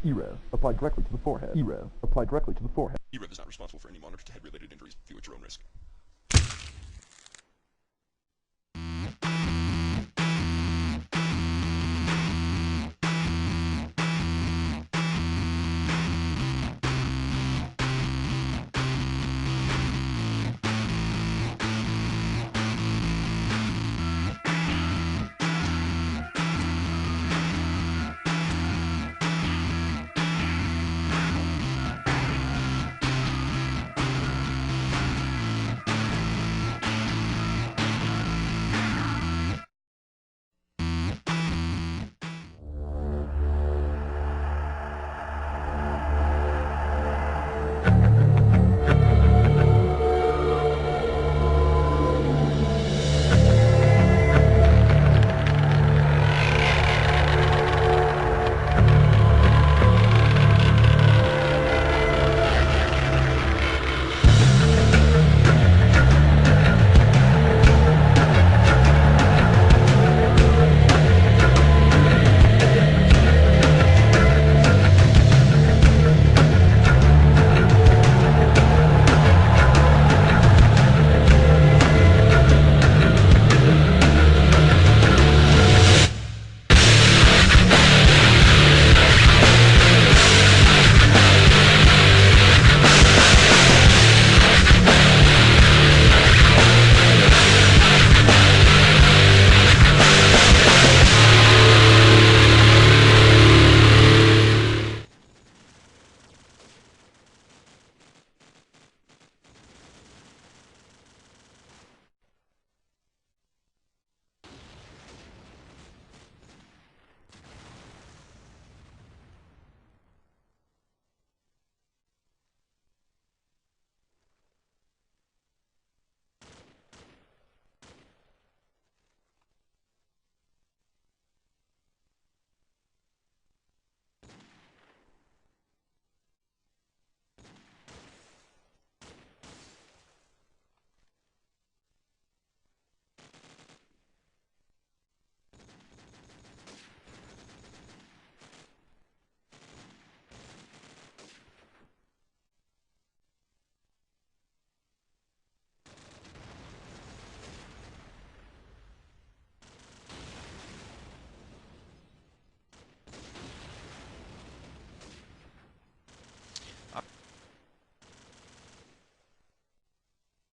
e-rev applied directly to the forehead. e-rev applied directly to the forehead. e-rev is not responsible for any monitor to head-related injuries. View at your own risk.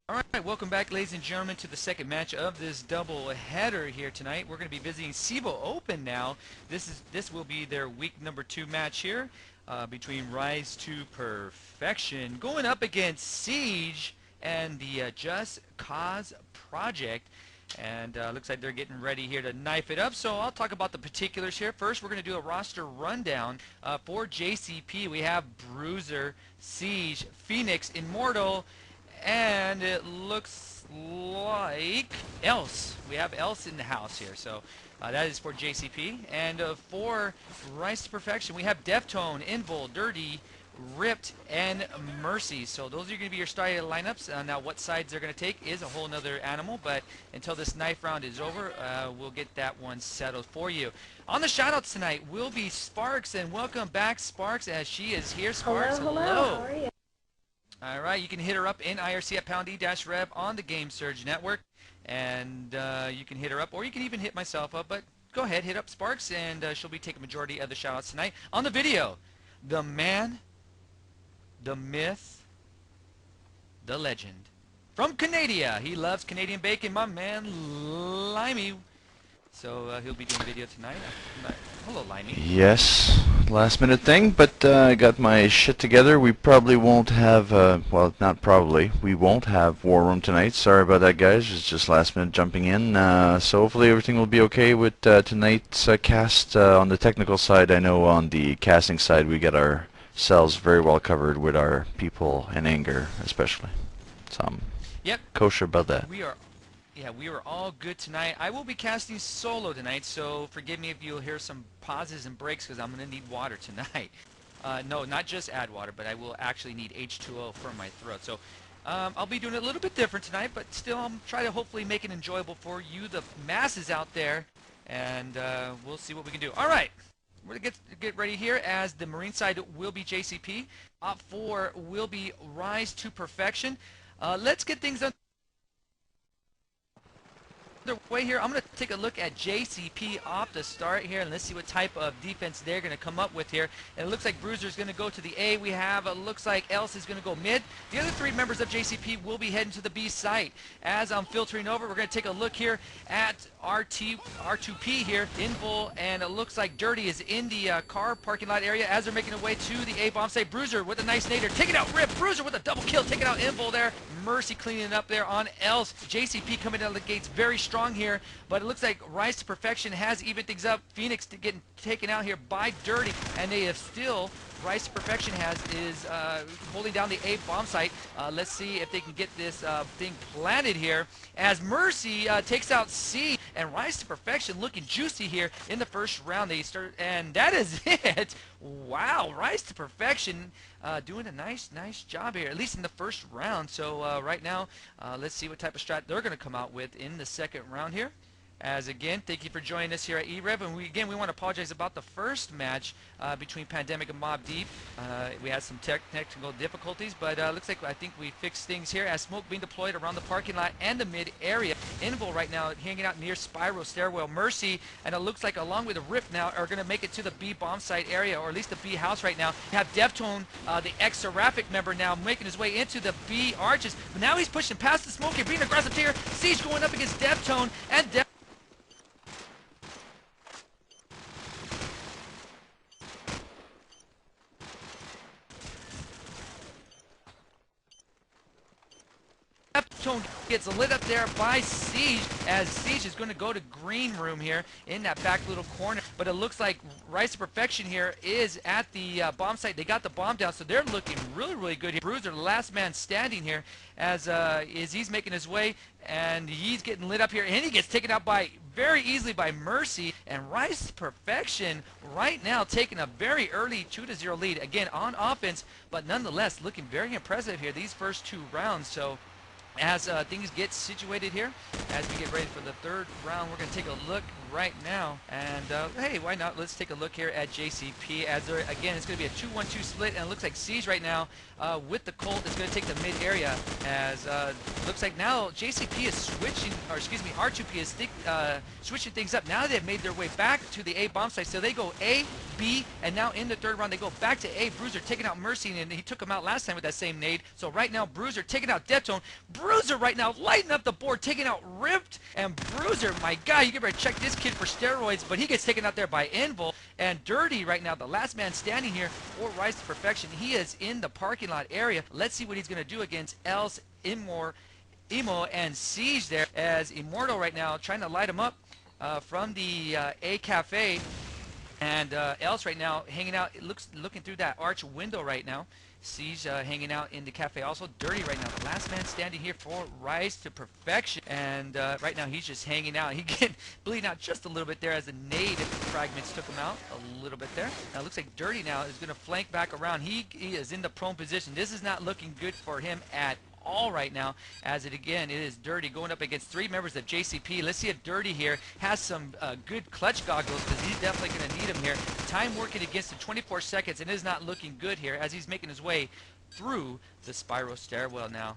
Alright, welcome back, ladies and gentlemen, to the second match of this double header here tonight. We're going to be visiting CEVO Open now. This will be their week number 2 match here between Rise to Perfection going up against Siege and the Just Cause Project. And looks like they're getting ready here to knife it up. So I'll talk about the particulars here. First, we're going to do a roster rundown for JCP. We have Bruiser, Siege, Phoenix, Immortal, and it looks like Else. We have Else in the house here. So that is for JCP. And for Rise to Perfection, we have Deftone, Invul, Dirty, Ripped, and Mercy. So those are going to be your starting lineups. Now what sides they're going to take is a whole nother animal, but until this knife round is over, we'll get that one settled for you. On the shoutouts tonight will be Sparks, and welcome back Sparks as she is here. Sparks, hello. How are you? Alright, you can hit her up in IRC at #E-Rev on the Game Surge Network, and you can hit her up, or you can even hit myself up, but go ahead, hit up Sparks, and she'll be taking majority of the shoutouts tonight. On the video, the man, the myth, the legend. From Canada, he loves Canadian bacon, my man, Limey. So he'll be doing video tonight. Hello, Limey. Yes, last minute thing, but I got my shit together. We probably won't have, well, not probably, we won't have War Room tonight. Sorry about that, guys. It's just last minute jumping in. So hopefully everything will be okay with tonight's cast. On the technical side, I know on the casting side we get ourselves very well covered with our people in anger, especially. So I'm kosher about that. We are all good tonight. I will be casting solo tonight, so forgive me if you'll hear some pauses and breaks because I'm going to need water tonight. No, not just add water, but I will actually need H2O for my throat. So I'll be doing it a little bit different tonight, but still I'll try to hopefully make it enjoyable for you, the masses out there, and we'll see what we can do. All right, we're going to get ready here as the Marine side will be JCP. Op 4 will be Rise to Perfection. Let's get things underway here. I'm going to take a look at JCP off the start here, and let's see what type of defense they're going to come up with here. And it looks like Bruiser's going to go to the A. We have, looks like Else is going to go mid. The other three members of JCP will be heading to the B site. As I'm filtering over, we're going to take a look here at R2p here, Invul, and it looks like Dirty is in the car parking lot area as they're making their way to the A bomb site. Bruiser with a nice nader, taking out Rip. Bruiser with a double kill, taking out Invul there. Mercy cleaning up there on Else. JCP coming out of the gates very strong here, but it looks like Rise to Perfection has evened things up. Phoenix getting taken out here by Dirty, and they have still, Rise to Perfection is holding down the A bomb site. Let's see if they can get this thing planted here as Mercy takes out C, and Rise to Perfection looking juicy here in the first round. They start, and that is it. Wow, Rise to Perfection doing a nice job here, at least in the first round. So right now, let's see what type of strat they're going to come out with in the second round here. As again, thank you for joining us here at e-rev, and we want to apologize about the first match between Pandemic and Mob Deep. We had some technical difficulties, but looks like I think we fixed things here as smoke being deployed around the parking lot and the mid area. Invul right now hanging out near Spiral Stairwell. Mercy, and it looks like along with the Rip now are going to make it to the B bomb site area, or at least the B house right now. We have Deftone, the ex-Seraphic member, now making his way into the B arches, but now he's pushing past the smoke here, being aggressive here. Siege going up against Deftone, and Deftone gets lit up there by Siege, as Siege is going to go to green room here in that back little corner. But it looks like Rise to Perfection here is at the bomb site. They got the bomb down, so they're looking really good here. Bruiser, the last man standing here, as he's making his way, and he's getting lit up here, and he gets taken out very easily by Mercy. And Rise to Perfection right now taking a very early 2-0 lead, again on offense, but nonetheless looking very impressive here these first two rounds. So as things get situated here, as we get ready for the third round, we're going to take a look right now, and hey, why not, let's take a look here at JCP, as there, again, it's going to be a 2-1-2 split, and it looks like Siege right now with the Colt is going to take the mid area, as looks like now JCP is switching, or excuse me, R2P is switching things up. Now they've made their way back to the A bomb site, so they go A, B, and now in the third round they go back to A. Bruiser taking out Mercy, and he took him out last time with that same nade. So right now Bruiser taking out Deftone. Bruiser right now lighting up the board, taking out Ripped, and Bruiser, my God, you better check this kid for steroids, but he gets taken out there by Invul. And Dirty right now, the last man standing here for Rise to Perfection, he is in the parking lot area. Let's see what he's going to do against Else, Emo, and Siege there, as Immortal right now trying to light him up from the A Cafe. And Else right now hanging out, looking through that arch window right now. Siege hanging out in the cafe also. Dirty right now, the last man standing here for Rise to Perfection. And right now he's just hanging out. He getting bleeding out just a little bit there as the nade fragments took him out a little bit there. Now it looks like Dirty now is going to flank back around. He is in the prone position. This is not looking good for him at all right now, as it is Dirty going up against three members of JCP. Let's see if Dirty here has some good clutch goggles, because he's definitely going to need them here. Time working against him, 24 seconds, and it is not looking good here as he's making his way through the Spiral Stairwell now.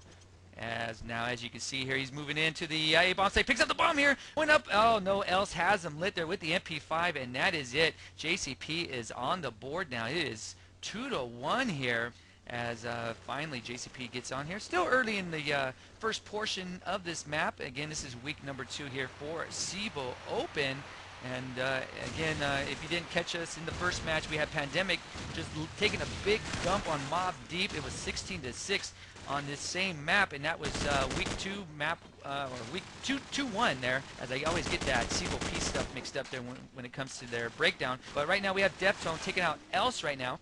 As you can see here, he's moving into the A bomb site, picks up the bomb here, went up. Oh no, Else has him lit there with the MP5, and that is it. JCP is on the board now. It is 2-1 here, as finally JCP gets on here. Still early in the first portion of this map. Again, this is week number 2 here for CEVO Open. And again, if you didn't catch us in the first match, we had Pandemic just taking a big dump on Mob Deep. It was 16-6 on this same map, and that was week 2 map, or week 2-1 there, as I always get that CEVO P stuff mixed up there when it comes to their breakdown. But right now we have Deftone taking out Else right now,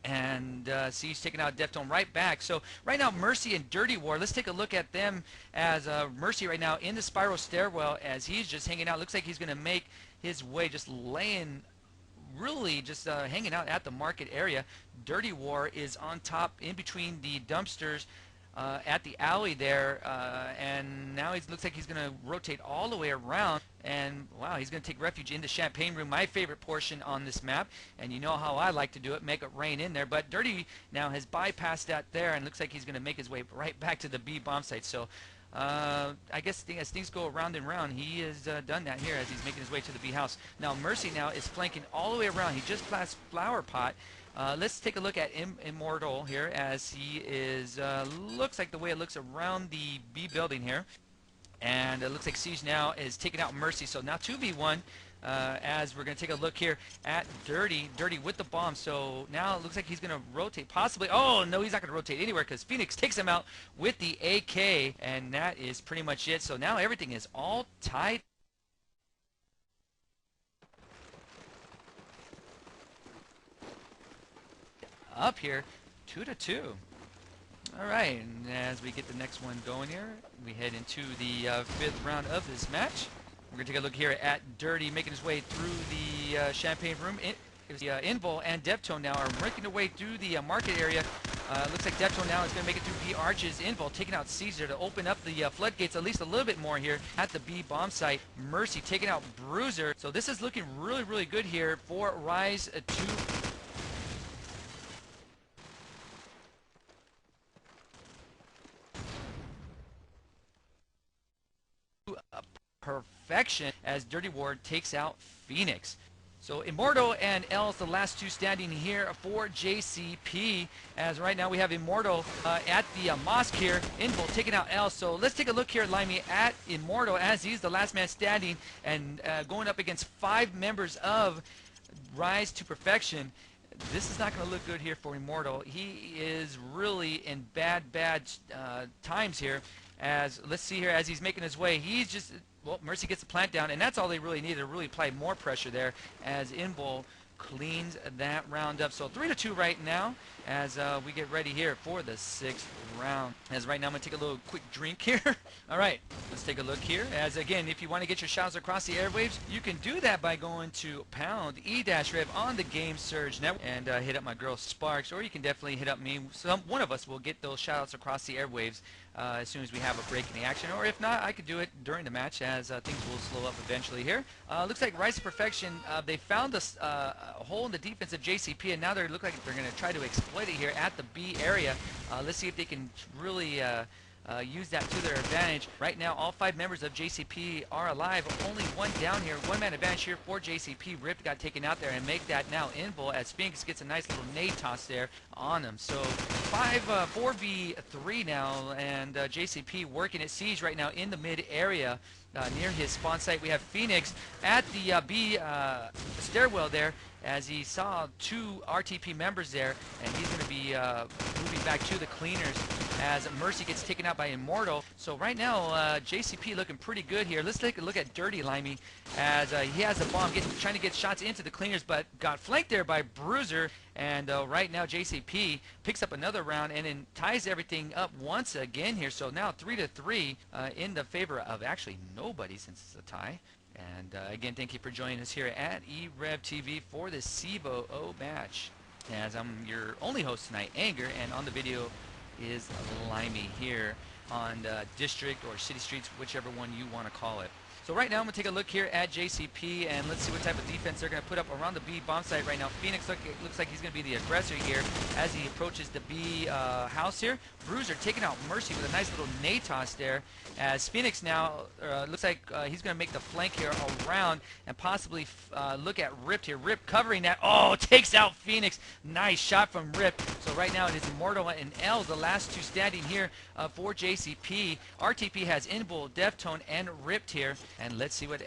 and Siege taking out Deftone right back. So right now Mercy and Dirty War, let's take a look at them, as Mercy right now in the Spiral Stairwell, as he's just hanging out. Looks like he's going to make his way, just laying, really just hanging out at the market area. Dirty War is on top in between the dumpsters at the alley there, and now he looks like he's going to rotate all the way around, and wow, he's going to take refuge in the Champagne Room, my favorite portion on this map, and you know how I like to do it, make it rain in there. But Dirty now has bypassed that there, and looks like he's going to make his way right back to the B bomb site. So I guess as things go around and round, he has done that here as he's making his way to the B house. Now Mercy now is flanking all the way around. He just passed Flower Pot. Let's take a look at Immortal here as he is, looks like the way it looks around the B building here. And it looks like Siege now is taking out Mercy. So now 2v1 as we're going to take a look here at Dirty with the bomb. So now it looks like he's going to rotate possibly. Oh, no, he's not going to rotate anywhere because Phoenix takes him out with the AK. And that is pretty much it. So now everything is all tied up here, 2-2. All right, and as we get the next one going here, we head into the 5th round of this match. We're gonna take a look here at Dirty making his way through the Champagne Room. Invol and Deptone now are making their way through the market area. Looks like Deptone now is going to make it through B arches. Invol taking out Caesar to open up the floodgates at least a little bit more here at the B bomb site. Mercy taking out Bruiser. So this is looking really, really good here for Rise to perfection as Dirty Ward takes out Phoenix. So Immortal and L is the last two standing here for JCP, as right now we have Immortal at the mosque here. Invol taking out L. So let's take a look here, Limey, at Immortal as he's the last man standing and going up against 5 members of Rise to Perfection. This is not going to look good here for Immortal. He is really in bad times here. As let's see here as he's making his way, he's just, well, Mercy gets the plant down, and that's all they really need to really apply more pressure there as Invol cleans that round up. So 3-2 right now as we get ready here for the 6th round. As right now I'm going to take a little quick drink here. All right, let's take a look here. As again, if you want to get your shoutouts across the airwaves, you can do that by going to pound e-rev on the Game Surge Network and hit up my girl Sparks, or you can definitely hit up me. One of us will get those shoutouts across the airwaves as soon as we have a break in the action, or if not, I could do it during the match as things will slow up eventually here. Looks like Rise to Perfection, they found a hole in the defense of JCP, and now they look like they're going to try to exploit it here at the B area. Let's see if they can really use that to their advantage. Right now, all 5 members of JCP are alive. Only one down here. One man advantage here for JCP. Rip got taken out there and make that now Invol as Phoenix gets a nice little nade toss there on him. So 4v3 now, and JCP working at Siege right now in the mid area. Near his spawn site, we have Phoenix at the B stairwell there as he saw 2 RTP members there, and he's going to be moving back to the cleaners as Mercy gets taken out by Immortal. So right now, JCP looking pretty good here. Let's take a look at Dirty Limey as he has the bomb, trying to get shots into the cleaners, but got flanked there by Bruiser. And right now JCP picks up another round and then ties everything up once again here. So now 3-3 in the favor of actually nobody since it's a tie. And again, thank you for joining us here at e-rev TV for the CEVO match. As I'm your only host tonight, Anger, and on the video is Limey here on District or City Streets, whichever one you want to call it. So right now I'm going to take a look here at JCP and let's see what type of defense they're going to put up around the B bomb site right now. Phoenix looks like he's going to be the aggressor here as he approaches the B house here. Bruiser taking out Mercy with a nice little nade toss there as Phoenix now looks like he's going to make the flank here around and possibly look at Rip here. Rip covering that. Oh, takes out Phoenix. Nice shot from Rip. So right now it is Immortal and L, the last two standing here for JCP. RTP has Invol, Deftone, and Ripped here. And let's see what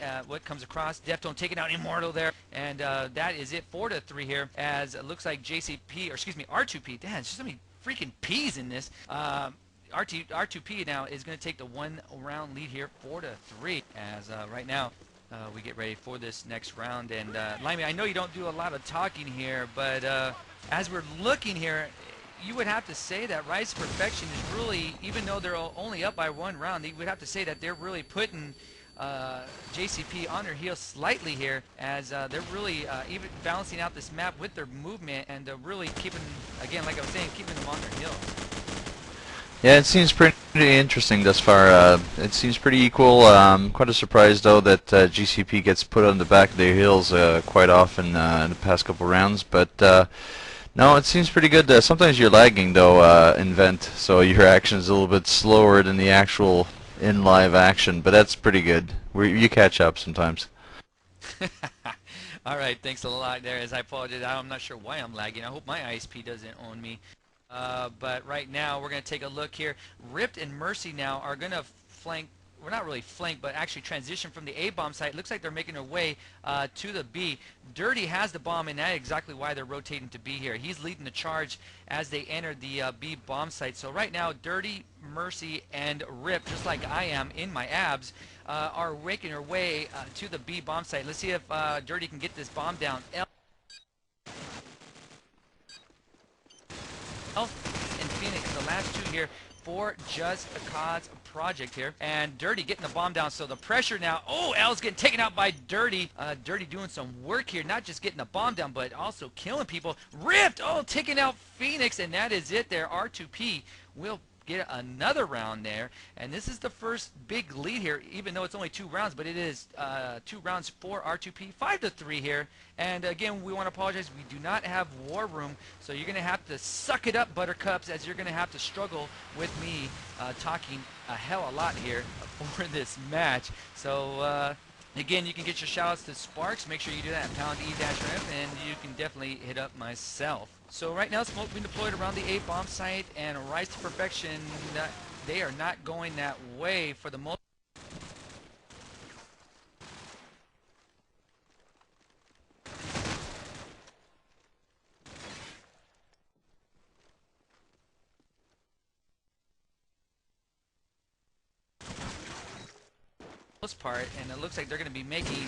comes across. Deftone taking out Immortal there. And that is it, 4-3 here, as it looks like JCP, or excuse me, R2P. Damn, there's so many freaking P's in this. R2P now is going to take the 1-round lead here, 4-3, as right now we get ready for this next round. And Limey, I know you don't do a lot of talking here, but as we're looking here, you would have to say that Rise to Perfection is really, even though they're only up by 1 round, you would have to say that they're really putting JCP on their heels slightly here, as they're really even balancing out this map with their movement and really keeping, again, like I was saying, keeping them on their heels. Yeah, it seems pretty interesting thus far. It seems pretty equal. Quite a surprise though that GCP gets put on the back of their heels quite often in the past couple rounds. But no, it seems pretty good. Sometimes you're lagging though in Vent, so your action is a little bit slower than the actual in live action. But that's pretty good. You catch up sometimes. All right, thanks a lot there. As I apologize, I'm not sure why I'm lagging. I hope my ISP doesn't own me. But right now, we're going to take a look here. Ripped and Mercy now are going to flank, well, not really flank, but actually transition from the A bomb site. Looks like they're making their way to the B. Dirty has the bomb, and that's exactly why they're rotating to B here. He's leading the charge as they enter the B bomb site. So right now, Dirty, Mercy, and Rip, just like I am in my abs, are making their way to the B bomb site. Let's see if Dirty can get this bomb down. And Phoenix, the last two here for Just a Cause project here. And Dirty getting the bomb down, so the pressure now. Oh, L's getting taken out by Dirty. Dirty doing some work here, not just getting the bomb down, but also killing people. Ripped, oh, taking out Phoenix, and that is it there. R2P will get another round there, and this is the first big lead here, even though it's only 2 rounds, but it is 2 rounds for R2P, 5-3 here. And again, we want to apologize, we do not have War Room, so you're going to have to suck it up, Buttercups, as you're going to have to struggle with me talking a hell of a lot here for this match. So again, you can get your shoutouts to Sparks. Make sure you do that at pound E-ref, and you can definitely hit up myself. So right now, smoke being deployed around the A bomb site, and Rise to Perfection, they are not going that way for the most. Part, and it looks like they're going to be making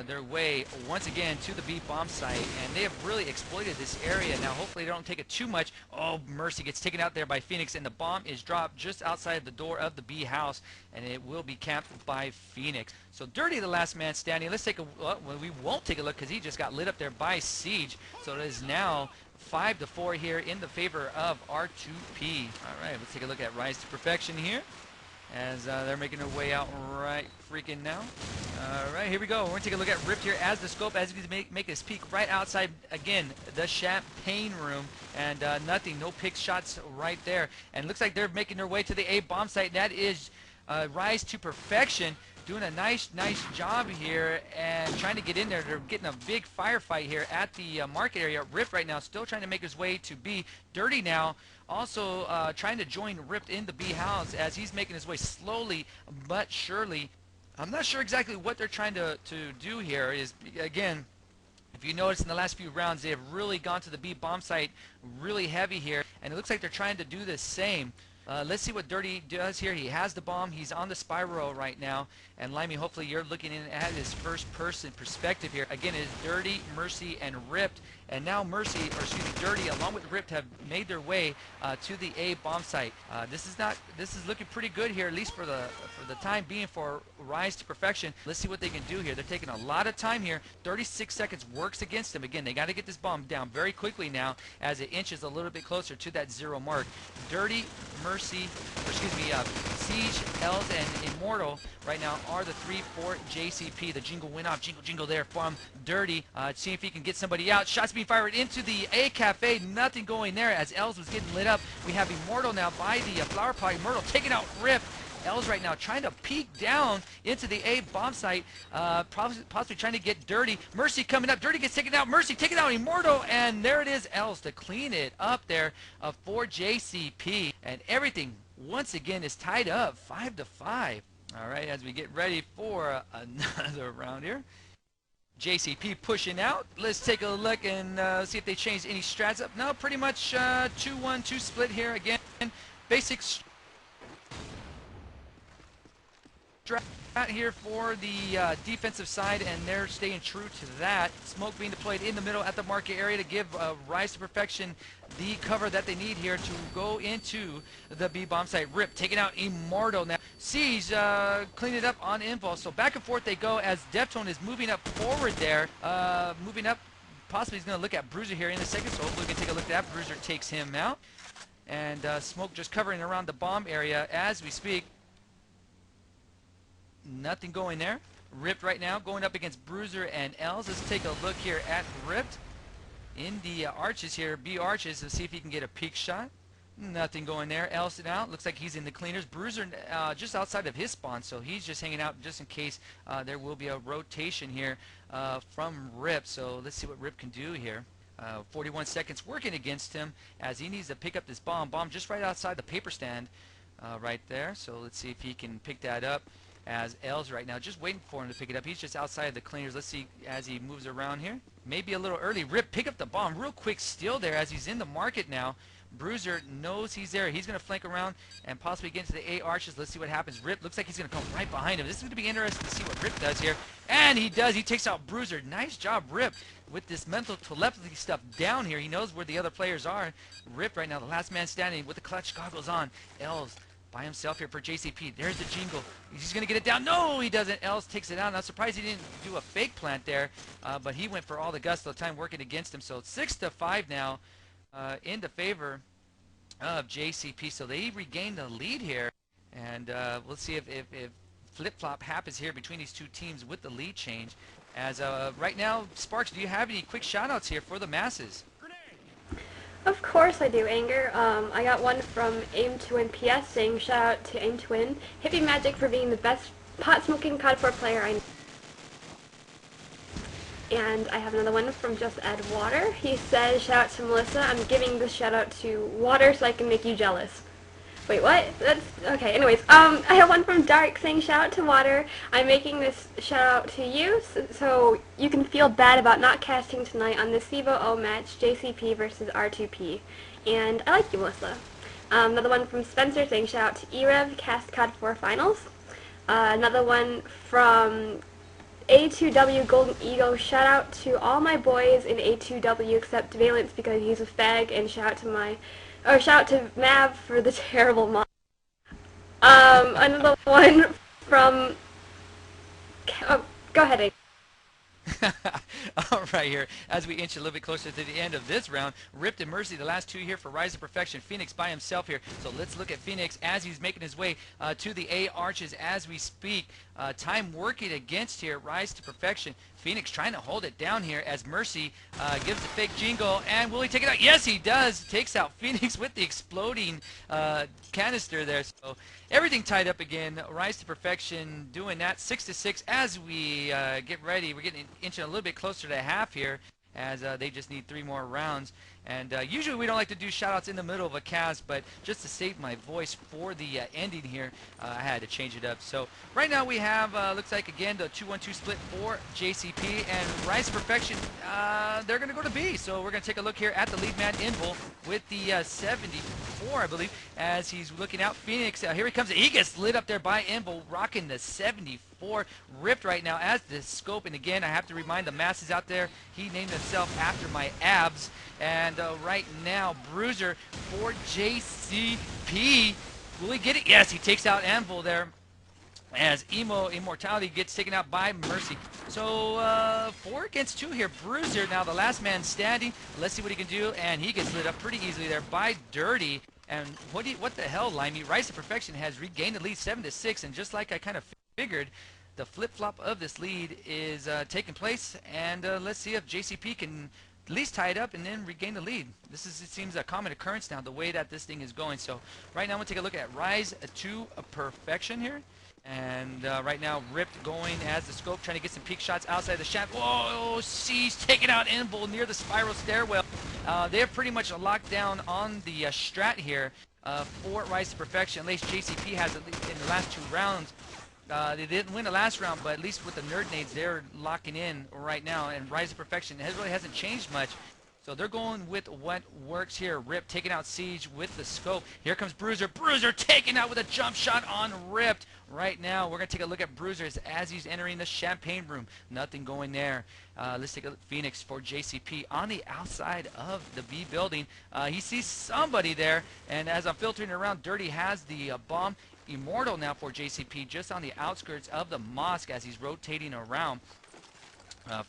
their way once again to the B bomb site, and they have really exploited this area. Now hopefully they don't take it too much. Oh, Mercy gets taken out there by Phoenix, and the bomb is dropped just outside the door of the B house, and it will be camped by Phoenix. So Dirty, the last man standing. Let's take a well, we won't take a look because he just got lit up there by Siege. So it is now 5-4 here in the favor of R2P. All right, let's take a look at Rise to Perfection here, as they're making their way out right freaking now. Alright, here we go. We're going to take a look at Ripped here as the scope, as we make this peek right outside, again, the Champagne room, and nothing, no pick shots right there. And it looks like they're making their way to the A bomb site. That is Rise to Perfection, doing a nice job here and trying to get in there. They're getting a big firefight here at the market area. Ripped right now still trying to make his way to B. Dirty now also trying to join Ripped in the B house as he's making his way slowly but surely. I'm not sure exactly what they're trying to do here. Is again, if you notice in the last few rounds, they have really gone to the B bomb site really heavy here, and it looks like they're trying to do the same. Let's see what Dirty does here. He has the bomb. He's on the spiral right now. And Limey, hopefully you're looking in at his first-person perspective here. Again, it is Dirty, Mercy, and Ripped. And now Mercy, or excuse me, Dirty, along with Ripped, have made their way to the A bomb site. This is looking pretty good here, at least for the time being, for Rise to Perfection. Let's see what they can do here. They're taking a lot of time here. 36 seconds works against them. Again, they got to get this bomb down very quickly now as it inches a little bit closer to that 0 mark. Dirty, Mercy, or excuse me, Siege, Els, and Immortal right now are the 3 for JCP. The jingle went off, jingle there from Dirty. See if he can get somebody out. Shots being fired into the A cafe. Nothing going there as Els was getting lit up. We have Immortal now by the flower pot. Immortal taking out Rip. Els right now trying to peek down into the A bomb site, possibly trying to get Dirty. Mercy coming up. Dirty gets taken out. Mercy taking out Immortal, and there it is. Els to clean it up there for JCP, and everything once again is tied up 5-5. All right, as we get ready for another round here. JCP pushing out. Let's take a look and see if they changed any strats up. No, pretty much 2-1-2 split here again. Basic strat here for the defensive side, and they're staying true to that. Smoke being deployed in the middle at the market area to give Rise to Perfection the cover that they need here to go into the B bomb site. Rip taking out Immortal now. Siege cleaning it up on impulse. So back and forth they go as Deftone is moving up forward there. Moving up. Possibly he's going to look at Bruiser here in a second, so hopefully we can take a look at that. Bruiser takes him out. and smoke just covering around the bomb area as we speak. Nothing going there. Ripped right now going up against Bruiser and Els. Let's take a look here at Ripped in the arches here, B arches, to see if he can get a peek shot. Nothing going there. Els out. Looks like he's in the cleaners. Bruiser just outside of his spawn, so he's just hanging out just in case there will be a rotation here from Rip. So let's see what Rip can do here. 41 seconds working against him as he needs to pick up this bomb. Bomb just right outside the paper stand right there. So let's see if he can pick that up. As Els right now just waiting for him to pick it up. He's just outside the cleaners. Let's see as he moves around here. Maybe a little early. Rip pick up the bomb real quick steal there as he's in the market now. Bruiser knows he's there. He's going to flank around and possibly get into the A arches. Let's see what happens. Rip looks like he's going to come right behind him. This is going to be interesting to see what Rip does here. And he does. He takes out Bruiser. Nice job, Rip, with this mental telepathy stuff down here. He knows where the other players are. Rip right now, the last man standing with the clutch goggles on. Els by himself here for JCP. There's the jingle. He's going to get it down. No, he doesn't. Els takes it out. I'm surprised he didn't do a fake plant there, but he went for all the gusto time working against him. So it's 6-5 now in the favor of JCP. So they regained the lead here, and let's see if flip-flop happens here between these two teams with the lead change. As right now, Sparks, do you have any quick shout-outs here for the masses? Of course I do, Anger. I got one from Aim2WinPS saying shout out to Aim2Win. Hippie Magic for being the best pot-smoking COD4 player I know. And I have another one from Just Add Water. He says shout out to Melissa. I'm giving this shout out to Water so I can make you jealous. Wait, what? That's okay. Anyways, I have one from Dark saying shout out to Water. I'm making this shout out to you so you can feel bad about not casting tonight on the CEVO O match, JCP versus R2p. And I like you, Melissa. Another one from Spencer saying shout out to e-rev, cast COD4 finals. Another one from A2W Golden Eagle, shout out to all my boys in A2W except Valence because he's a fag, and shout out to Mav for the terrible mod. Another one from go ahead. All right, here as we inch a little bit closer to the end of this round, Ripped and Mercy, the last two here for Rise of Perfection. Phoenix by himself here, so let's look at Phoenix as he's making his way to the A arches as we speak. Time working against here, Rise to Perfection. Phoenix trying to hold it down here as Mercy gives the fake jingle, and will he take it out? Yes, he does. Takes out Phoenix with the exploding canister there. So everything tied up again. Rise to Perfection doing that 6-6 as we get ready. We're getting inching a little bit closer to half here as they just need 3 more rounds. And usually we don't like to do shoutouts in the middle of a cast, but just to save my voice for the ending here, I had to change it up. So right now we have, looks like again, the 2-1-2 split for JCP and Rise of Perfection. They're going to go to B. So we're going to take a look here at the lead man, Invul, with the 74, I believe, as he's looking out. Phoenix, here he comes. He gets lit up there by Invul, rocking the 74. Ripped right now as the scope. And again, I have to remind the masses out there, he named himself after my abs. And right now, Bruiser for JCP. Will he get it? Yes, he takes out Anvil there as Immortality gets taken out by Mercy. So 4 against 2 here. Bruiser now the last man standing. Let's see what he can do. And he gets lit up pretty easily there by Dirty. And what the hell, Limey? Rise to Perfection has regained the lead 7-6. And just like I kind of figured, the flip-flop of this lead is taking place. And let's see if JCP can at least tie it up and then regain the lead. This is, it seems, a common occurrence now, the way that this thing is going. So right now I'm going to take a look at Rise to Perfection here. And right now Ripped going as the scope, trying to get some peek shots outside the shaft. Whoa, Siege taking out Invul near the spiral stairwell. They're pretty much locked down on the strat here for Rise to Perfection. At least JCP has it in the last 2 rounds. They didn't win the last round, but at least with the nerd nades, they're locking in right now. And Rise to Perfection really hasn't changed much. So they're going with what works here. Rip taking out Siege with the scope. Here comes Bruiser. Bruiser taking out with a jump shot on Ripped. Right now, we're going to take a look at Bruiser as he's entering the champagne room. Nothing going there. Let's take a look at Phoenix for JCP on the outside of the B building. He sees somebody there, and as I'm filtering around, Dirty has the bomb. Immortal now for JCP just on the outskirts of the mosque as he's rotating around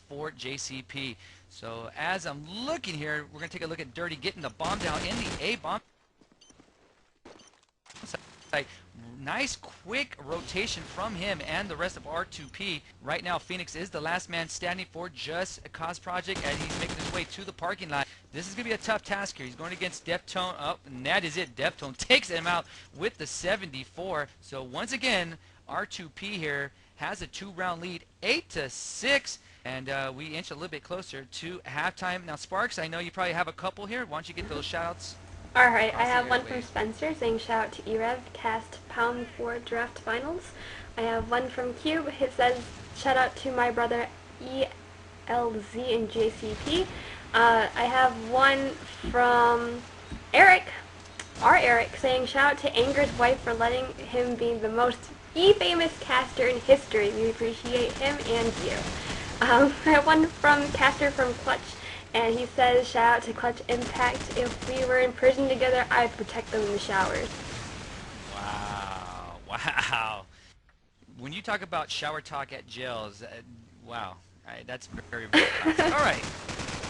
for JCP. So as I'm looking here, we're going to take a look at Dirty getting the bomb down in the A bomb. like nice quick rotation from him and the rest of R2P. Right now Phoenix is the last man standing for Just Cause Project as he's making his way to the parking lot. This is going to be a tough task here. He's going against Deftone. Oh, and that is it. Deftone takes him out with the 74. So once again, R2P here has a 2-round lead, 8-6. And we inch a little bit closer to halftime. Now, Sparks, I know you probably have a couple here. Why don't you get those shout-outs? Alright, I have one from Spencer saying shout out to e-rev, cast pound for draft finals. I have one from Cube. It says shout out to my brother ELZ and JCP. I have one from Eric, Eric, saying shout out to Anger's wife for letting him be the most E-famous caster in history. We appreciate him and you. I have one from Caster from Clutch, and he says, shout out to Clutch Impact. If we were in prison together, I'd protect them in the showers. Wow. Wow. When you talk about shower talk at jails, wow. That's very, very classic. All right.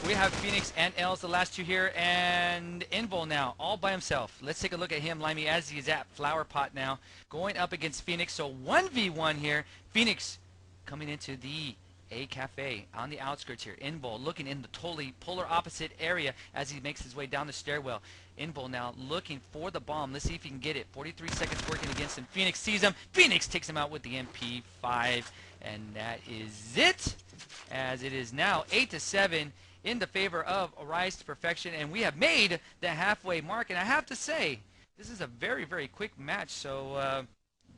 We have Phoenix and Els, the last two here, and Invol now, all by himself. Let's take a look at him, Limey, as he is at Flower Pot now, going up against Phoenix. So 1v1 here. Phoenix coming into the A Cafe on the outskirts here. Invol looking in the totally polar opposite area as he makes his way down the stairwell. Invol now looking for the bomb. Let's see if he can get it. 43 seconds working against him. Phoenix sees him. Phoenix takes him out with the MP5, and that is it. As it is now 8-7 in the favor of Rise to Perfection, and we have made the halfway mark. And I have to say, this is a very, very quick match. So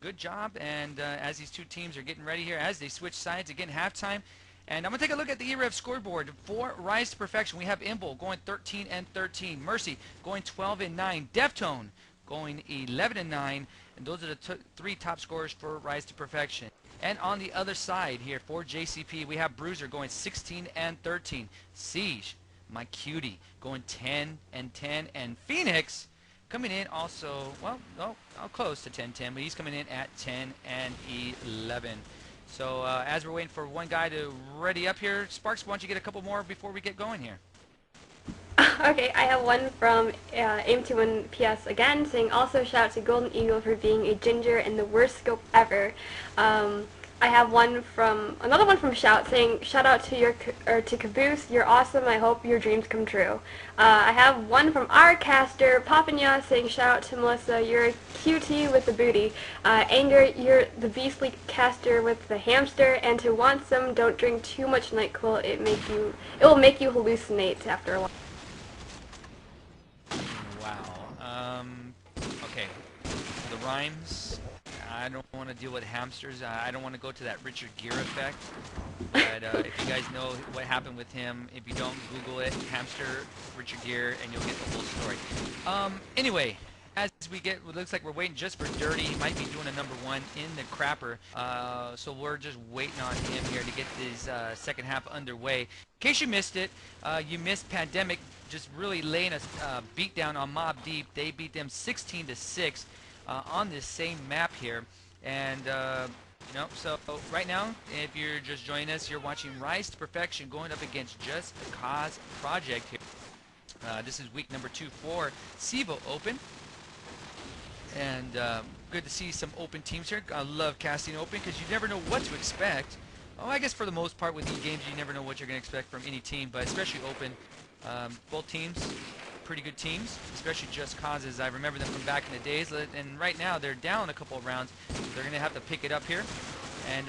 good job. And as these two teams are getting ready here, as they switch sides again, halftime. And I'm going to take a look at the e-rev scoreboard for Rise to Perfection. We have Invol going 13-13. Mercy going 12-9. Deftone going 11-9. And those are the three top scorers for Rise to Perfection. And on the other side here for JCP, we have Bruiser going 16-13. Siege, my cutie, going 10-10. And Phoenix coming in also, well, no, close to 10-10, but he's coming in at 10-11. So as we're waiting for one guy to ready up here, Sparks, why don't you get a couple more before we get going here? Okay, I have one from Aim21PS again, saying also shout out to Golden Eagle for being a ginger in the worst scope ever. I have another one from Shout saying shout out to to Caboose, you're awesome, I hope your dreams come true. I have one from our caster, Papanya, saying shout out to Melissa, you're a QT with the booty. Anger, you're the beastly caster with the hamster, and to want some, don't drink too much NyQuil, it will make you hallucinate after a while. Wow. Okay. The rhymes. I don't want to deal with hamsters. I don't want to go to that Richard Gere effect. But if you guys know what happened with him, if you don't, Google it, hamster Richard Gere, and you'll get the whole story. Anyway, as we get, it looks like we're waiting just for Dirty. He might be doing a #1 in the crapper. So we're just waiting on him here to get this second half underway. In case you missed it, you missed Pandemic just really laying a beat down on Mob Deep. They beat them 16-6. On this same map here, and you know, so right now, if you're just joining us, you're watching Rise to Perfection going up against Just Cause Project here. This is week #2 for CEVO Open, and good to see some open teams here. I love casting open because you never know what to expect. Oh, I guess for the most part with these games, you never know what you're going to expect from any team, but especially open, both teams. Pretty good teams, especially Just Causes. I remember them from back in the days, and right now they're down a couple of rounds. They're going to have to pick it up here. And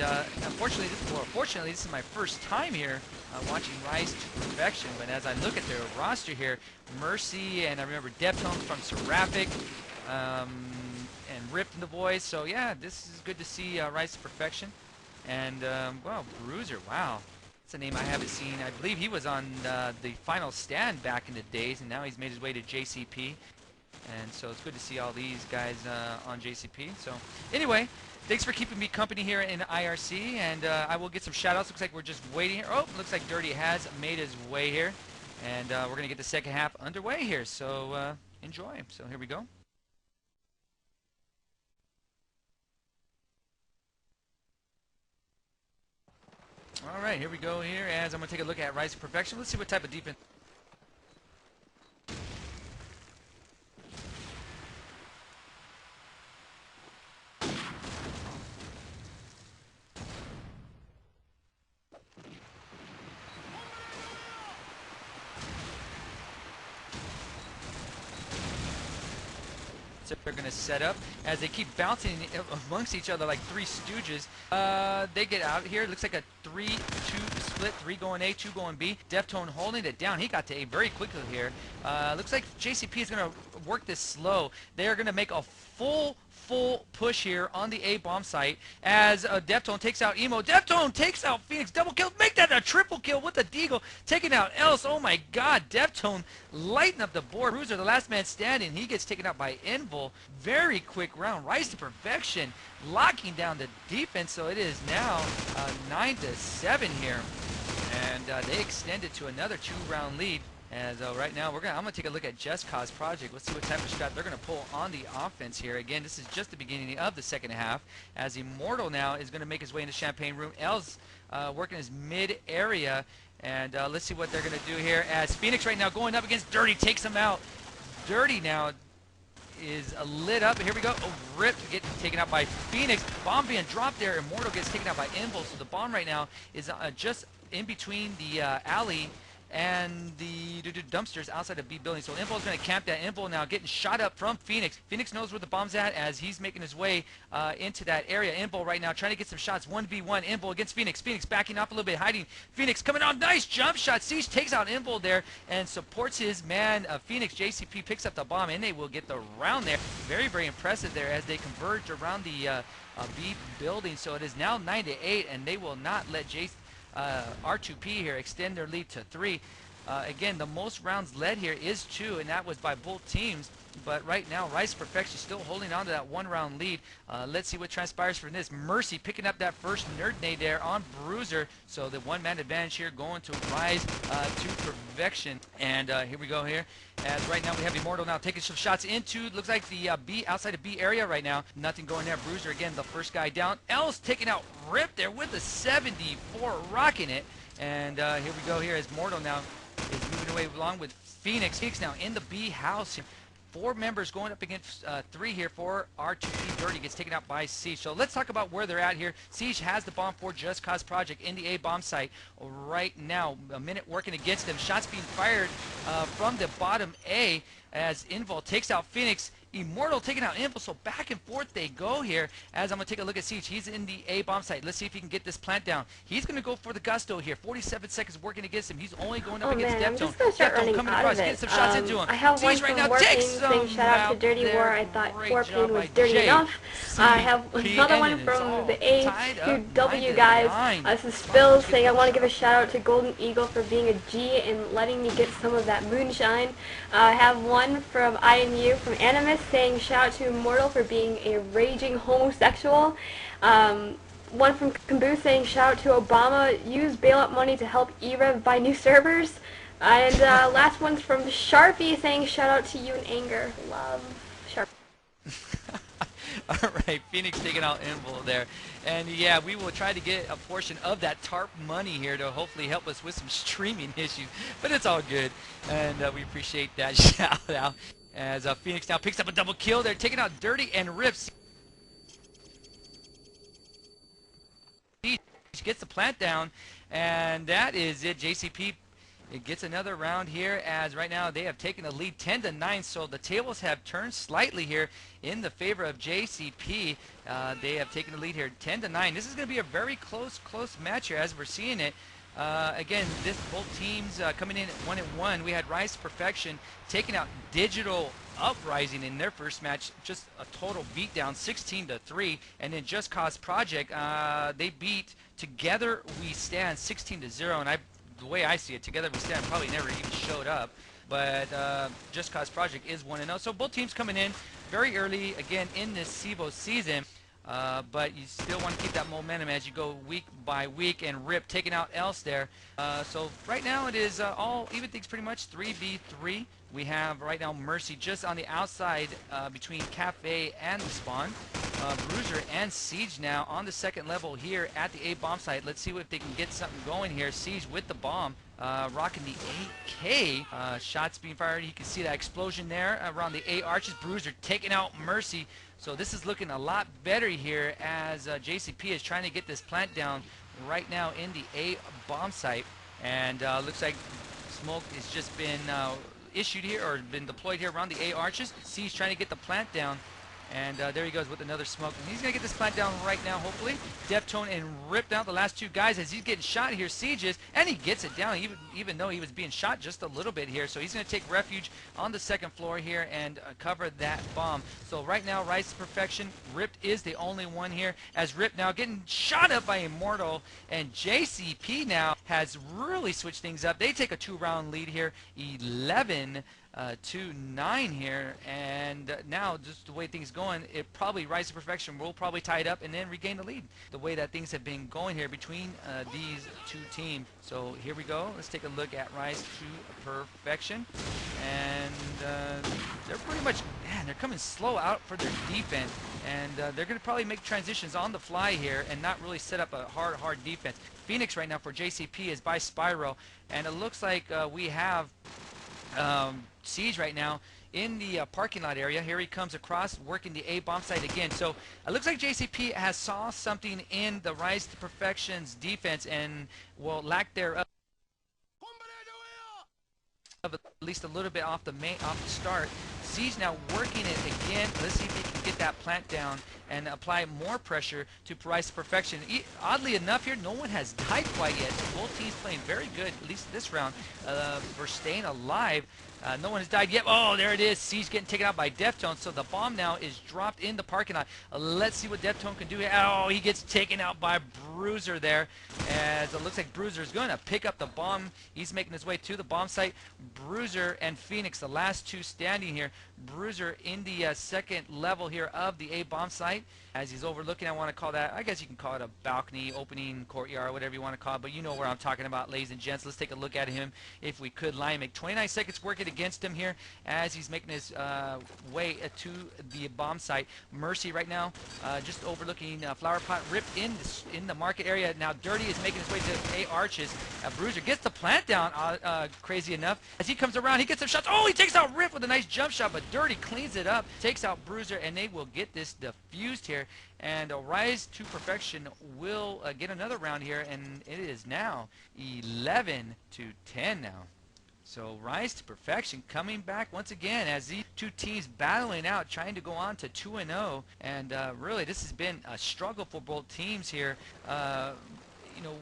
fortunately, this is my first time here watching Rise to Perfection. But as I look at their roster here, Mercy, and I remember Deftone from Seraphic, and Ripped in the Voice. So yeah, this is good to see Rise to Perfection. And well, Bruiser, wow. That's a name I haven't seen. I believe he was on the Final Stand back in the days, and now he's made his way to JCP. And so it's good to see all these guys on JCP. So anyway, thanks for keeping me company here in IRC, and I will get some shout-outs. Looks like we're just waiting here. Oh, looks like Dirty has made his way here, and we're going to get the second half underway here. So enjoy. So here we go. All right, here we go here as I'm going to take a look at Rise to Perfection. Let's see what type of defense. they're going to set up as they keep bouncing amongst each other like three stooges. They get out here. It looks like a 3-2 split, 3 going A, 2 going B. Deftone holding it down. He got to A very quickly here. Looks like JCP is going to work this slow. They are going to make a full push here on the A bomb site as Deftone takes out Emo. Deftone takes out Phoenix. Double kill. Make that a triple kill with the Deagle. Taking out Else. Oh my god. Deftone lighting up the board. Bruiser, the last man standing. He gets taken out by Invul. Very quick round. Rise to perfection. Locking down the defense. So it is now 9-7 here. And they extended to another 2-round lead. As right now, I'm going to take a look at Just Cause Project. Let's see what type of strat they're going to pull on the offense here. Again, this is just the beginning of the second half. As Immortal now is going to make his way into Champagne Room. L's working his mid area. And let's see what they're going to do here. As Phoenix right now going up against Dirty takes him out. Dirty now is lit up. Here we go. Oh, Rip getting taken out by Phoenix. Bomb being dropped there. Immortal gets taken out by Invul. So the bomb right now is just in between the alley and the dumpsters outside of B building. So Invul's going to camp that. Invul now getting shot up from Phoenix. Phoenix knows where the bomb's at as he's making his way into that area. Invul right now trying to get some shots. 1v1. Invul against Phoenix. Phoenix backing up a little bit, hiding. Phoenix coming on. Nice jump shot. Siege takes out Invul there and supports his man. Phoenix. JCP picks up the bomb and they will get the round there. Very, very impressive there as they converge around the B building. So it is now 9-8 and they will not let R2p here extend their lead to 3. Again, the most rounds led here is 2, and that was by both teams. But right now, Rise Perfection still holding on to that 1-round lead. Let's see what transpires from this. Mercy picking up that first nerd nade there on Bruiser. So the 1-man advantage here going to Rise to Perfection. And here we go here. As right now we have Immortal now taking some shots into, looks like the B, outside of B area right now. Nothing going there. Bruiser again, the first guy down. Else taking out Rip there with the 74, rocking it. And here we go here as Mortal now is moving away along with Phoenix. Phoenix now in the B house. 4 members going up against 3 here for R2p. Dirty gets taken out by Siege. So let's talk about where they're at here. Siege has the bomb for Just Cause Project in the A bomb site right now. A minute working against them. Shots being fired from the bottom A as Invul takes out Phoenix. Immortal taking out Invul, so back and forth they go here as I'm going to take a look at Siege. He's in the A bomb site. Let's see if he can get this plant down. He's going to go for the gusto here. 47 seconds working against him. He's only going up against Deftone. Deftone coming across, getting some shots into him. I have one Siege right from now takes saying shout out to Dirty War. I thought 4P was dirty enough. I have another one from the A2W guys. This is Phil saying I want to give a shout out to Golden Eagle for being a G and letting me get some of that moonshine. I have one from IMU from Animus saying shout out to Immortal for being a raging homosexual. One from Kambu saying shout out to Obama, use bailout money to help e-rev buy new servers. And last one's from Sharpie saying shout out to you in anger. Love, Sharpie. Alright, Phoenix taking out Invul there. And yeah, we will try to get a portion of that TARP money here to hopefully help us with some streaming issues. But it's all good. And we appreciate that shout out. As Phoenix now picks up a double kill. They're taking out Dirty and Rips. He gets the plant down. And that is it. JCP it gets another round here as right now they have taken the lead 10-9. So the tables have turned slightly here in the favor of JCP. They have taken the lead here 10-9. This is going to be a very close match here as we're seeing it. Again, both teams coming in at 1-1. We had Rise to Perfection taking out Digital Uprising in their first match, just a total beatdown, 16-3. And then Just Cause Project, they beat Together We Stand 16-0. And the way I see it, Together We Stand probably never even showed up. But Just Cause Project is 1-0. So both teams coming in very early again in this CEVO season. But you still want to keep that momentum as you go week by week, and Rip taking out Else there. So right now it is all even things pretty much 3v3. We have right now Mercy just on the outside between Cafe and the spawn. Bruiser and Siege now on the second level here at the A bomb site. Let's see if they can get something going here. Siege with the bomb. Rocking the 8K. Shots being fired. You can see that explosion there around the A arches. Bruiser taking out Mercy. So this is looking a lot better here as JCP is trying to get this plant down right now in the A bomb site. And looks like smoke has just been issued here or been deployed here around the A arches. Siege trying to get the plant down. And there he goes with another smoke. And he's going to get this plant down right now, hopefully. Deftone and ripped out the last two guys as he's getting shot here. Siege is, and he gets it down, even though he was being shot just a little bit here. So he's going to take refuge on the second floor here and cover that bomb. So right now, Rise to Perfection, Ripped is the only one here. As Ripped now getting shot up by Immortal. And JCP now has really switched things up. They take a 2-round lead here, 11 to 9 here, and now just the way things going, it probably Rise to Perfection will probably tie it up and then regain the lead. The way that things have been going here between these two teams. So here we go. Let's take a look at Rise to Perfection, and they're pretty much, man, they're coming slow out for their defense, and they're going to probably make transitions on the fly here and not really set up a hard defense. Phoenix right now for JCP is by Spyro, and it looks like we have Siege right now in the parking lot area. Here he comes across, working the A bomb site again. So it looks like JCP has saw something in the Rise to Perfection's defense, and well, lack thereof, at least a little bit off the start. Siege now working it again. Let's see if he can get that plant down and apply more pressure to Rise to Perfection. Oddly enough here, no one has died quite yet. So both teams playing very good, at least this round, for staying alive. No one has died yet. Oh, there it is. Siege getting taken out by Deftone. So the bomb now is dropped in the parking lot. Let's see what Deftone can do here. Oh, he gets taken out by Bruiser there. As it looks like Bruiser is going to pick up the bomb. He's making his way to the bomb site. Bruiser and Phoenix, the last two standing here. Bruiser in the second level here of the A bomb site. As he's overlooking, I want to call that, I guess you can call it a balcony, opening, courtyard, whatever you want to call it, but you know where I'm talking about, ladies and gents. Let's take a look at him if we could. Lion make 29 seconds working against him here as he's making his way to the bomb site. Mercy right now just overlooking Flower Pot. Ripped in the market area. Now Dirty is making his way to A arches. Bruiser gets the plant down, crazy enough. As he comes around, he gets some shots. Oh, he takes out Rift with a nice jump shot, but Dirty cleans it up, takes out Bruiser, and they will get this defused here. And Rise to Perfection will get another round here, and it is now 11 to 10 now. So Rise to Perfection coming back once again as these two teams battling out, trying to go on to 2-0. And really, this has been a struggle for both teams here. You know,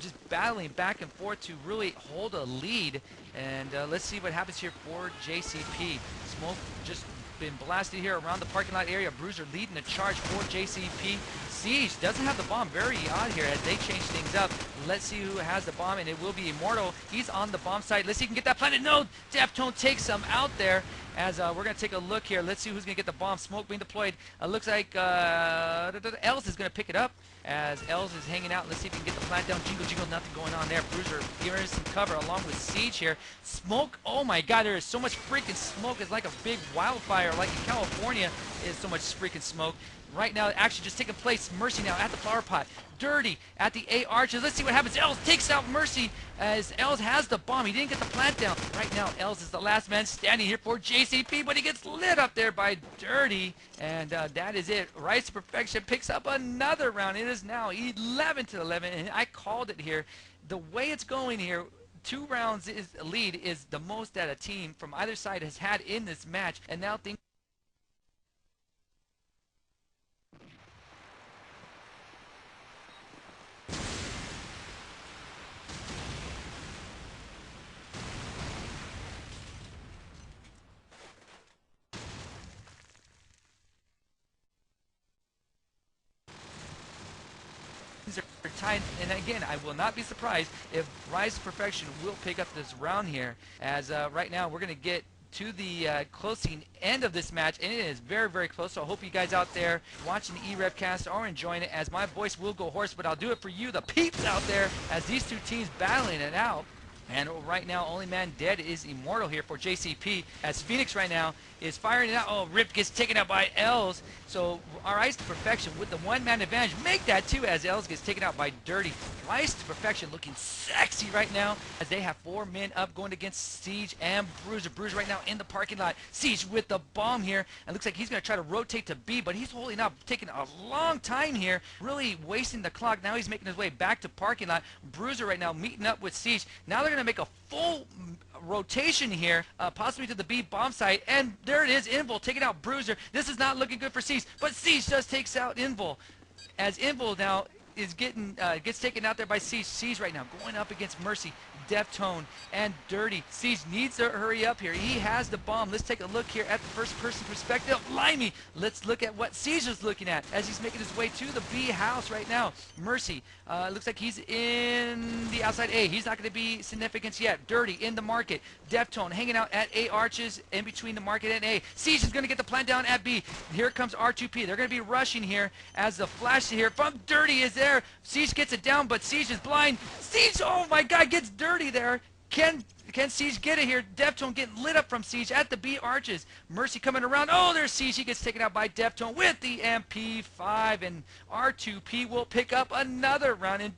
just battling back and forth to really hold a lead. And let's see what happens here for JCP. Smoke just been blasted here around the parking lot area. Bruiser leading the charge for JCP. Siege doesn't have the bomb. Very odd here as they change things up. Let's see who has the bomb, and it will be Immortal. He's on the bomb site. Let's see if he can get that planted. No, Deftone takes him out there. As we're going to take a look here. Let's see who's going to get the bomb. Smoke being deployed. Looks like Els is going to pick it up. As Els is hanging out. Let's see if he can get the plant down. Jingle, jingle, nothing going on there. Bruiser giving us some cover along with Siege here. Smoke, oh my god, there is so much freaking smoke. It's like a big wildfire, like in California is so much freaking smoke. Right now, actually just taking place. Mercy now at the flower pot. Dirty at the A arches. Let's see what happens. Els takes out Mercy as Els has the bomb. He didn't get the plant down. Right now, Els is the last man standing here for JCP, but he gets lit up there by Dirty. And that is it. Rise to Perfection picks up another round. It is now 11 to 11, and I called it here. The way it's going here, 2 rounds is lead is the most that a team from either side has had in this match, and now things are tied, and again, I will not be surprised if Rise to Perfection will pick up this round here, as right now we're going to get to the closing end of this match, and it is very, very close. So I hope you guys out there watching the e-rev cast are enjoying it, as my voice will go hoarse, but I'll do it for you, the peeps out there, as these two teams battling it out. And right now, only man dead is Immortal here for JCP, as Phoenix right now is firing it out. Oh, Rip gets taken out by Els. So Rise to Perfection with the one-man advantage make that too, as Els gets taken out by Dirty. Rise to Perfection looking sexy right now as they have 4 men up going against Siege and Bruiser. Bruiser right now in the parking lot. Siege with the bomb here. And looks like he's going to try to rotate to B, but he's holding up, taking a long time here, really wasting the clock. Now he's making his way back to parking lot. Bruiser right now meeting up with Siege. Now they're going to make a full rotation here, possibly to the B bomb site, and there it is, Invul taking out Bruiser. This is not looking good for Siege, but Siege just takes out Invul, as Invul now is gets taken out there by Siege. Siege right now going up against Mercy, Deftone, and Dirty. Siege needs to hurry up here. He has the bomb. Let's take a look here at the first-person perspective. Limey, let's look at what Siege is looking at as he's making his way to the B house right now. Mercy, looks like he's in the outside A. He's not going to be significance yet. Dirty in the market. Deftone hanging out at A arches in between the market and A. Siege is going to get the plant down at B. Here comes R2P. They're going to be rushing here as the flash here from Dirty is there. Siege gets it down, but Siege is blind. Siege, oh my God, gets Dirty there. Can Siege get it here? Deftone getting lit up from Siege at the B arches. Mercy coming around. Oh, there's Siege. He gets taken out by Deftone with the MP5, and R2P will pick up another round. And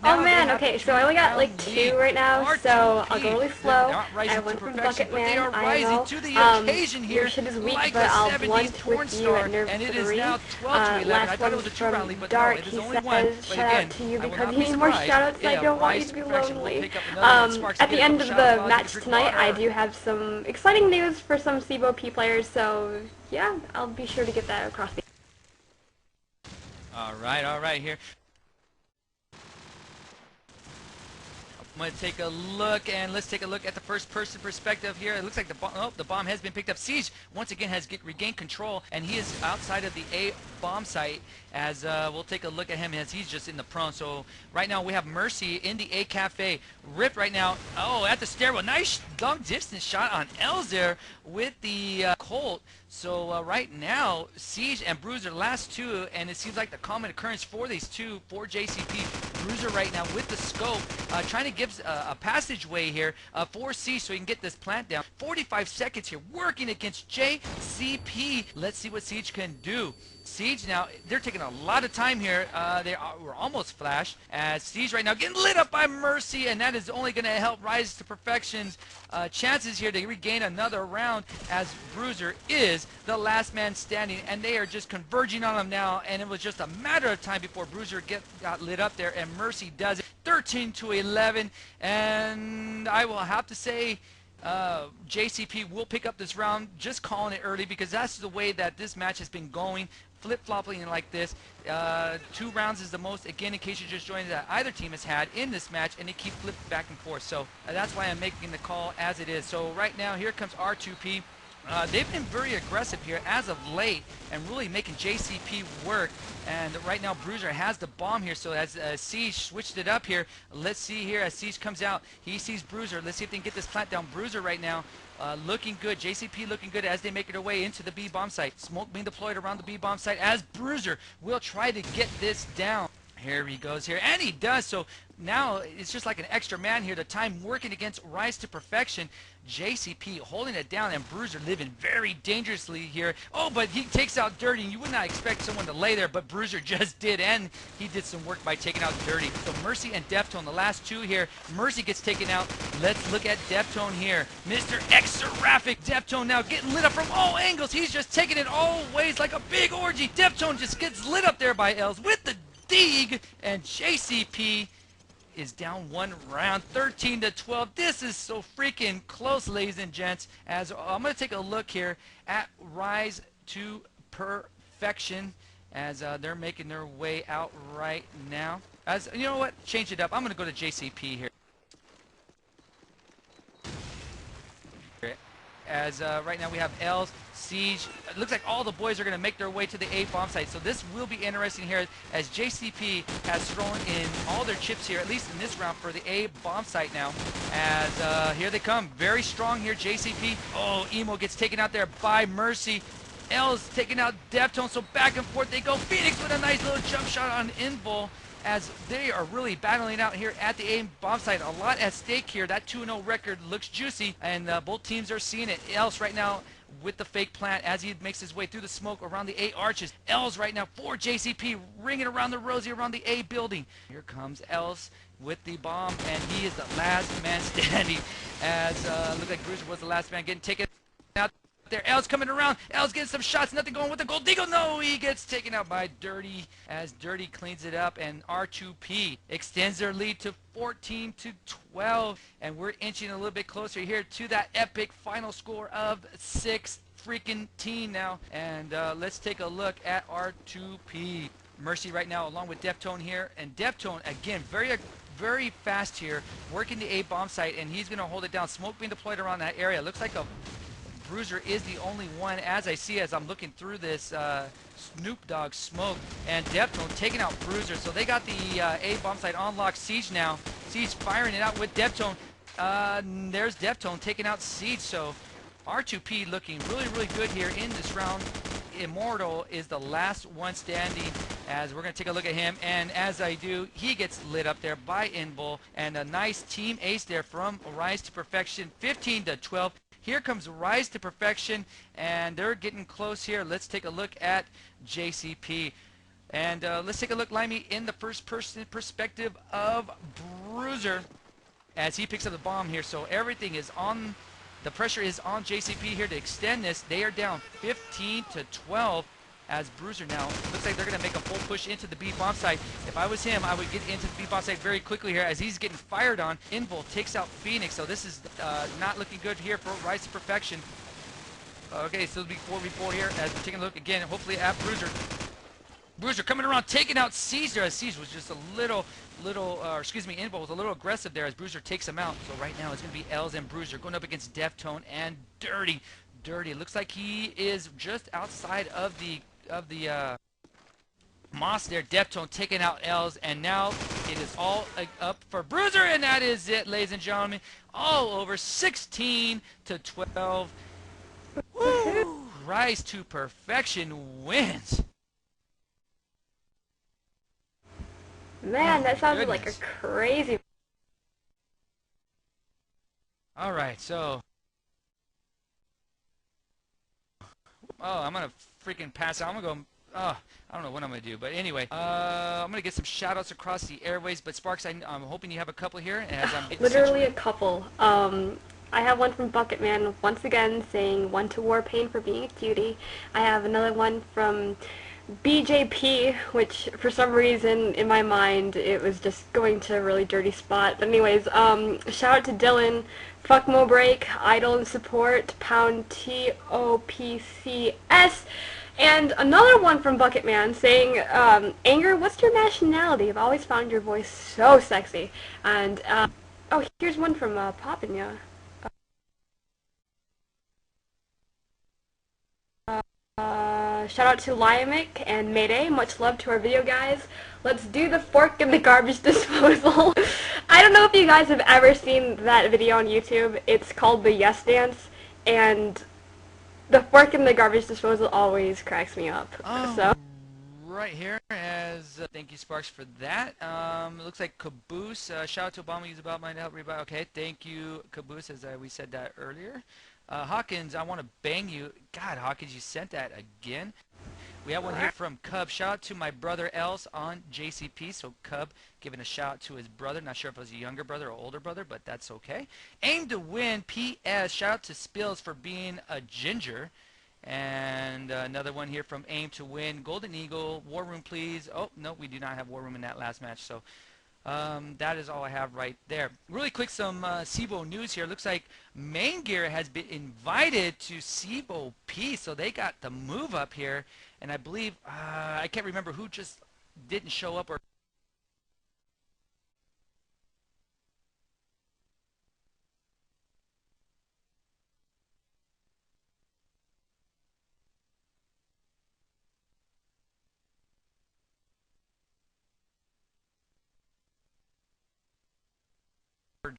oh man, okay, so I only got like 2 right now, so I'll go really slow. I went from Bucket Man, I know. To the occasion here, your shit is weak, like but I'll 70s blunt porn with you star, at Nerve and it 3. is now 12 to 11. I Last thought it one was a 2-round lead, from but Dark, no, it is he only one. says, But shout again, out to you I will because not you be need more surprised. shoutouts, I don't want you Rise to be Perfection will lonely. pick up another Sparks At the again end for of shout-out. the match Drink tonight, I water. do have some exciting news for some CevoP players, so yeah, I'll be sure to get that across the... All right, here. I'm going to take a look, and let's take a look at the first-person perspective here. It looks like the bomb has been picked up. Siege, once again, has regained control, and he is outside of the A bomb site, as we'll take a look at him as he's just in the prone. So right now we have Mercy in the A cafe. Rip right now, oh, at the stairwell. Nice long-distance shot on Els there with the Colt. So right now, Siege and Bruiser, last 2, and it seems like the common occurrence for these 2, for JCP. Bruiser right now with the scope, trying to give a passageway here for Siege so he can get this plant down. 45 seconds here, working against JCP. Let's see what Siege can do. Siege now, they're taking a lot of time here. We're almost flashed, as Siege right now getting lit up by Mercy, and that is only going to help Rise to Perfection's chances here to regain another round, as Bruiser is the last man standing, and they are just converging on him now, and it was just a matter of time before Bruiser got lit up there, and Mercy does it. 13 to 11, and I will have to say JCP will pick up this round, just calling it early, because that's the way that this match has been going, flip-flopping like this. 2 rounds is the most, again, in case you're just joining, that either team has had in this match, and they keep flipping back and forth. So that's why I'm making the call as it is. So right now, here comes R2P. They've been very aggressive here as of late and really making JCP work. And right now Bruiser has the bomb here, so as Siege switched it up here, let's see here as Siege comes out. He sees Bruiser. Let's see if they can get this plant down. Bruiser right now looking good. JCP looking good as they make their way into the B bomb site. Smoke being deployed around the B bomb site as Bruiser will try to get this down. Here he goes here, and he does. So now it's just like an extra man here. The time working against Rise to Perfection. JCP holding it down, and Bruiser living very dangerously here. Oh, but he takes out Dirty, and you would not expect someone to lay there, but Bruiser just did, and he did some work by taking out Dirty. So Mercy and Deftone, the last 2 here. Mercy gets taken out. Let's look at Deftone here. Mr. X-Seraphic. Deftone now getting lit up from all angles. He's just taking it all ways like a big orgy. Deftone just gets lit up there by Els with the Deeg, and JCP is down 1 round, 13 to 12. This is so freaking close, ladies and gents. As I'm going to take a look here at Rise to Perfection, as they're making their way out right now. As you know what, change it up. I'm going to go to JCP here. As right now we have Els, Siege. It looks like all the boys are going to make their way to the A bomb site. So this will be interesting here, as JCP has thrown in all their chips here, at least in this round, for the A bomb site now. As here they come, very strong here, JCP. Oh, Emo gets taken out there by Mercy. Els taking out Deftone, so back and forth they go. Phoenix with a nice little jump shot on Invul, as they are really battling out here at the A bomb site. A lot at stake here. That 2-0 record looks juicy, and both teams are seeing it. Els right now with the fake plant as he makes his way through the smoke around the A arches. Els right now for JCP, ringing around the rosy around the A building. Here comes Els with the bomb, and he is the last man standing, as look like Bruiser was the last man getting taken out. there. L's coming around. L's getting some shots. Nothing going with the Gold Eagle. No, he gets taken out by Dirty as Dirty cleans it up. And R2P extends their lead to 14-12. And we're inching a little bit closer here to that epic final score of 6-14 now. And let's take a look at R2P. Mercy right now along with Deftone here. And Deftone, again, very fast here, working the A bomb site, and he's going to hold it down. Smoke being deployed around that area. Looks like a Bruiser is the only one as I see as I'm looking through this Snoop Dogg smoke, and Deftone taking out Bruiser. So they got the A bomb site on lock. Siege now. Siege firing it out with Deftone. There's Deftone taking out Siege. So R2P looking really good here in this round. Immortal is the last one standing as we're going to take a look at him, and as I do, he gets lit up there by Invul, and a nice team ace there from Rise to Perfection, 15-12. Here comes Rise to Perfection, and they're getting close here. Let's take a look at JCP. And let's take a look, Limey, in the first person perspective of Bruiser as he picks up the bomb here. So everything is on. The pressure is on JCP here to extend this. They are down 15-12 as Bruiser now. Looks like they're going to make a full push into the B bomb site. If I was him, I would get into the B bomb site very quickly here as he's getting fired on. Invul takes out Phoenix, so this is not looking good here for Rise to Perfection. Okay, so it'll be 4v4 here as we're taking a look again, hopefully at Bruiser. Bruiser coming around, taking out Siege there as Siege was just a Invul was a little aggressive there as Bruiser takes him out. So right now it's going to be Els and Bruiser going up against Deftone and Dirty. Dirty, it looks like he is just outside of the Moss there. Deftone taking out Els, and now it is all up for Bruiser, and that is it, ladies and gentlemen. All over 16-12. Woo! Rise to Perfection wins. Man, that sounded like a crazy. All right, so. Oh, I'm gonna freaking pass out. I'm gonna go. I don't know what I'm gonna do, but anyway, I'm gonna get some shout-outs across the airways. But Sparks, I'm hoping you have a couple here, as I'm getting literally a couple. I have one from Bucketman once again saying one to Warpaint for being a cutie. I have another one from BJP, which for some reason in my mind it was just going to a really dirty spot. But anyways, shout out to Dylan, Fuck Mo Break, Idol and Support, Pound TOPCS, and another one from Bucketman saying, Anger, what's your nationality? I've always found your voice so sexy. And oh, here's one from Poppin'. Shout out to Liamic and Mayday. Much love to our video guys. Let's do the fork in the garbage disposal. I don't know if you guys have ever seen that video on YouTube. It's called the Yes Dance, and the fork in the garbage disposal always cracks me up. So right here, as thank you Sparks for that. It looks like Caboose. Shout out to Obama. Use about mine to help everybody. Okay, thank you Caboose, as we said that earlier. Hawkins, I want to bang you. God, Hawkins, you sent that again. We have one here from Cub. Shout out to my brother Els on JCP. So Cub giving a shout out to his brother. Not sure if it was a younger brother or older brother, but that's okay. Aim to win. PS. Shout out to Spills for being a ginger. And another one here from Aim to Win. Golden Eagle. War Room, please. Oh, no, we do not have War Room in that last match. So that is all I have right there. Really quick, some CEVO news here. Looks like Main Gear has been invited to CEVO P, so they got the move up here. And I believe, I can't remember who just didn't show up or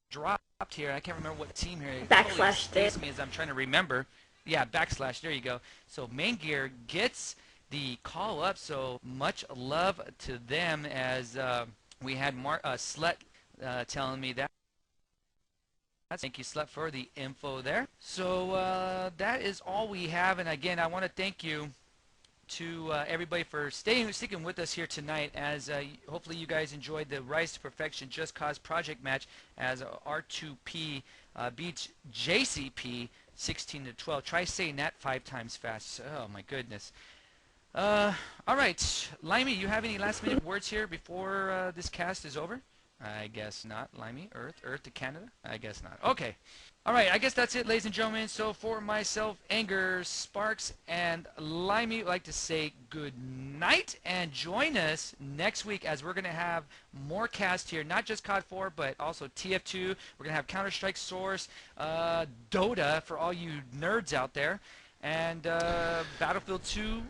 dropped here. I can't remember what team here. Backslash totally me as I'm trying to remember. Yeah, backslash. There you go. So Main Gear gets the call up. So much love to them, as we had Slut telling me that. Thank you, Slut, for the info there. So that is all we have. And again, I want to thank you to everybody for sticking with us here tonight, as hopefully you guys enjoyed the Rise to Perfection Just Cause project match as R2P beats JCP 16 to 12. Try saying that 5 times fast. Oh my goodness. All right, Limey, you have any last-minute words here before this cast is over? I guess not. Limey, Earth to Canada? I guess not. Okay. All right, I guess that's it, ladies and gentlemen. So for myself, Anger, Sparks, and Limey, I'd like to say good night, and join us next week as we're going to have more casts here, not just COD4, but also TF2. We're going to have Counter-Strike Source, Dota for all you nerds out there, and Battlefield 2.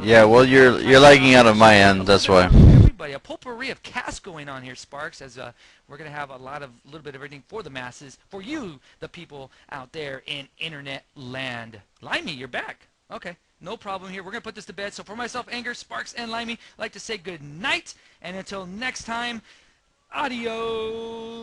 Yeah, well, you're lagging out of my end, that's why. Everybody, a potpourri of casts going on here, Sparks, as we're going to have a little bit of everything for the masses, for you, the people out there in internet land. Limey, you're back. Okay, no problem here. We're going to put this to bed. So for myself, Anger, Sparks, and Limey, I'd like to say good night, and until next time, adios.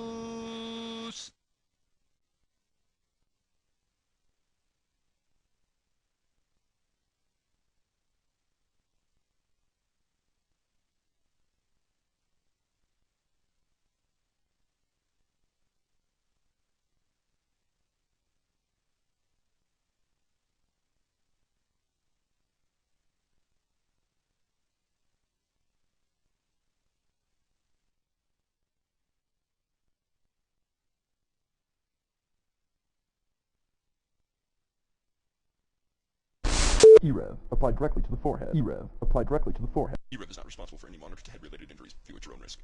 e-rev, applied directly to the forehead. e-rev, applied directly to the forehead. e-rev is not responsible for any monitor to head-related injuries. View at your own risk.